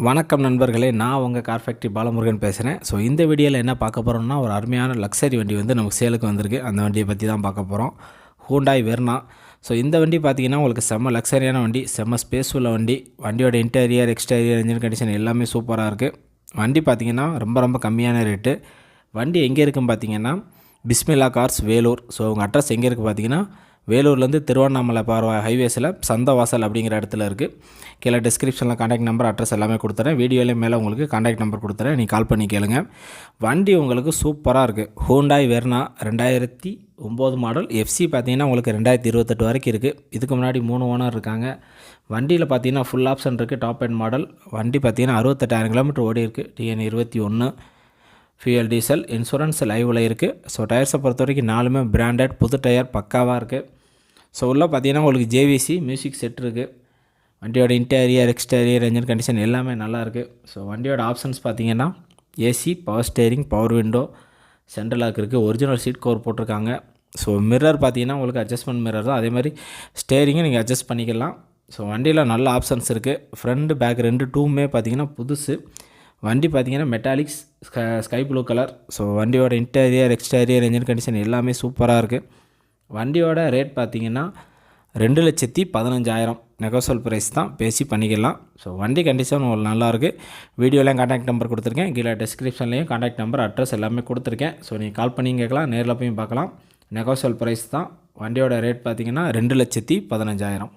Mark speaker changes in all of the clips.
Speaker 1: வணக்கம் நண்பர்களே, நான் உங்கள் கார் ஃபேக்ட்ரி பாலமுருகன் பேசுகிறேன். ஸோ இந்த வீடியோவில் என்ன பார்க்க போகிறோம்னா, ஒரு அருமையான லக்ஸரி வண்டி வந்து நமக்கு சேலுக்கு வந்திருக்கு. அந்த வண்டியை பற்றி தான் பார்க்க போகிறோம். Hyundai Verna. ஸோ இந்த வண்டி பார்த்திங்கன்னா உங்களுக்கு செம்ம லக்ஸரியான வண்டி, செம்ம ஸ்பேஸ் உள்ள வண்டி. வண்டியோட இன்டீரியர், எக்ஸ்டீரியர், இன்ஜின் கண்டிஷன் எல்லாமே சூப்பராக இருக்குது. வண்டி பார்த்திங்கன்னா ரொம்ப கம்மியான ரேட்டு. வண்டி எங்கே இருக்குன்னு பார்த்தீங்கன்னா பிஸ்மில்லா கார்ஸ், வேலூர். ஸோ உங்கள் அட்ரஸ் எங்கே இருக்குது பார்த்தீங்கன்னா வேலூர்லேருந்து திருவண்ணாமலை பார்வை ஹைவேஸில் சந்தவாசல் அப்படிங்கிற இடத்துல இருக்குது. கீழே டிஸ்கிரிப்ஷனில் காண்டாக்ட் நம்பர், அட்ரஸ் எல்லாமே கொடுத்துறேன். வீடியோலேயே மேலே உங்களுக்கு காண்டாக்ட் நம்பர் கொடுத்துறேன், நீங்கள் கால் பண்ணி கேளுங்க. வண்டி உங்களுக்கு சூப்பராக இருக்குது. Hyundai Verna 2009 model. எஃப்சி பார்த்தீங்கன்னா உங்களுக்கு 2028 வரைக்கும் இருக்குது. இதுக்கு முன்னாடி 3 ஓனர் இருக்காங்க. வண்டியில் பார்த்தீங்கன்னா ஃபுல் ஆப்ஷன் இருக்குது. Top end model. வண்டி பார்த்தீங்கன்னா 68,000 கிலோமீட்டர் ஓடி இருக்குது. TN 21 fuel diesel. இன்சூரன்ஸ் லைவில் இருக்குது. ஸோ டயர்ஸை பொறுத்த வரைக்கும் 4மே பிராண்டட் புது டயர் பக்காவாக இருக்குது. ஸோ உள்ளே பார்த்தீங்கன்னா உங்களுக்கு ஜேவிசி மியூசிக் செட் இருக்குது. வண்டியோட இன்டீரியர், எக்ஸ்டீரியர், இன்ஜின் கண்டிஷன் எல்லாமே நல்லா இருக்குது. ஸோ வண்டியோட ஆப்ஷன்ஸ் பார்த்தீங்கன்னா AC, power steering, power window, central lock இருக்குது. ஒரிஜினல் சீட் கவர் போட்டிருக்காங்க. ஸோ மிரர் பார்த்தீங்கன்னா உங்களுக்கு அட்ஜஸ்ட்மெண்ட் மிரர் தான். அதே மாதிரி ஸ்டேரிங்கும் நீங்கள் அட்ஜஸ்ட் பண்ணிக்கலாம். ஸோ வண்டியில் நல்ல ஆப்ஷன்ஸ் இருக்குது. ஃப்ரண்ட் பேக் 2 டூமே பார்த்தீங்கன்னா புதுசு. வண்டி பார்த்தீங்கன்னா Metaliks sky blue colour. So வண்டியோட இன்டீரியர், எக்ஸ்டீரியர், இன்ஜின் கண்டிஷன் எல்லாமே சூப்பராக இருக்குது. வண்டியோட ரேட் பார்த்தீங்கன்னா 2,15,000 நெகோசியபிள் ப்ரைஸ் தான், பேசி பண்ணிக்கலாம். ஸோ வண்டி கண்டிஷன் உங்களுக்கு நல்லாயிருக்கு. வீடியோலையும் காண்டாக்ட் நம்பர் கொடுத்துருக்கேன். கீழே டிஸ்கிரிப்ஷன்லேயும் காண்டாக்ட் நம்பர், அட்ரஸ் எல்லாமே கொடுத்துருக்கேன். ஸோ நீங்கள் கால் பண்ணி கேட்கலாம், நேரில் போய் பார்க்கலாம். நெகோசியபிள் ப்ரைஸ் தான். வண்டியோட ரேட் பார்த்தீங்கன்னா 2,15,000.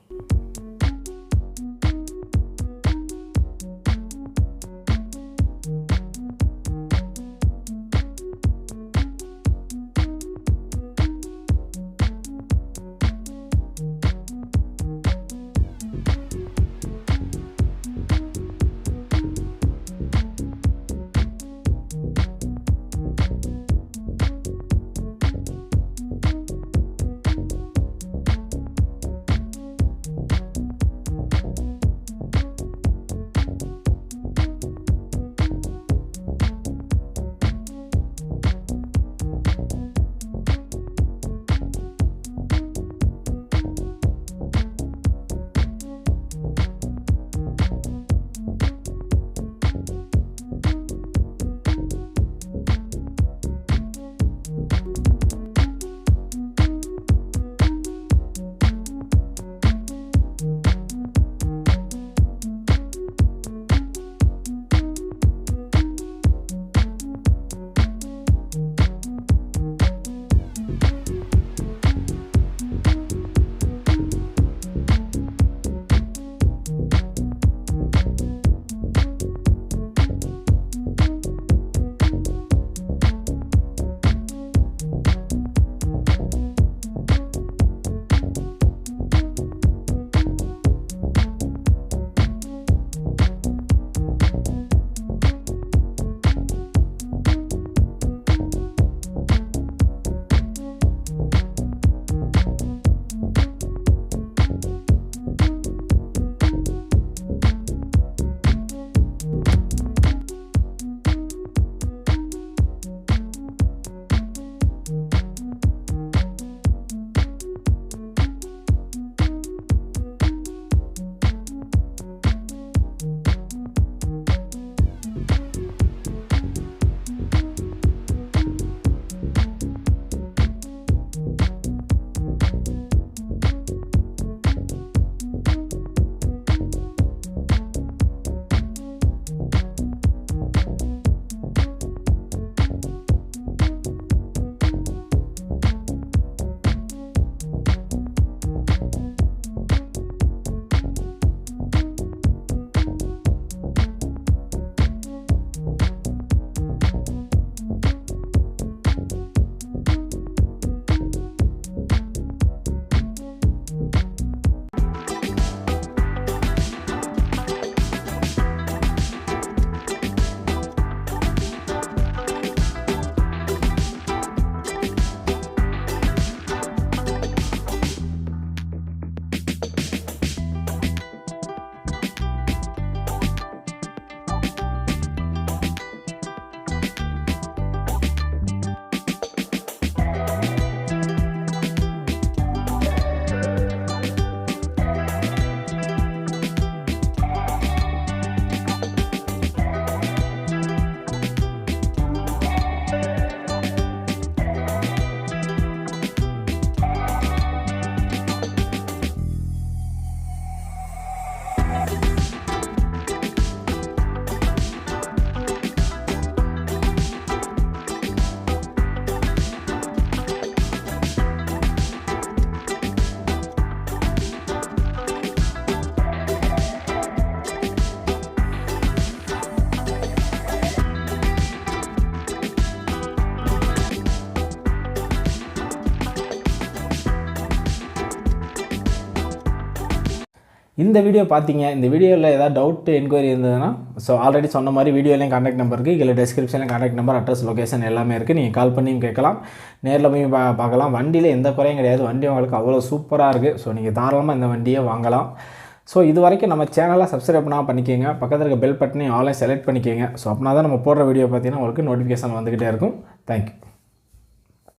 Speaker 1: இந்த வீடியோ பார்த்தீங்க, இந்த வீடியோவில் ஏதாவது டவுட் என்கொயரி இருந்ததுன்னா ஸோ ஆல்ரெடி சொன்ன மாதிரி வீடியோலையும் கான்டாக்ட் நம்பர் இருக்குது, இல்லை டெஸ்கிரிப்ஷன்லையும் கான்டாக்ட் நம்பர், அட்ரஸ், லொகேஷன் எல்லாமே இருக்குது. நீங்கள் கால் பண்ணியும் கேட்கலாம், நேரில் போய் பார்க்கலாம். வண்டியில் எந்த குறையும் கிடையாது. வண்டி உங்களுக்கு அவ்வளோ சூப்பராக இருக்குது. ஸோ நீங்கள் தாராளமாக இந்த வண்டியை வாங்கலாம். ஸோ இது வரைக்கும் நம்ம சேனலை சப்ஸ்கிரைப் பண்ணால் பண்ணிக்கோங்க. பக்கத்தில் இருக்க பெல் பட்டனையும் ஆன்லைன் செலக்ட் பண்ணிக்கோங்க. ஸோ அப்படின்னா தான் நம்ம போடுற வீடியோ பார்த்தீங்கன்னா உங்களுக்கு நோட்டிஃபிகேஷன் வந்துக்கிட்டே இருக்கும். தேங்க்யூ.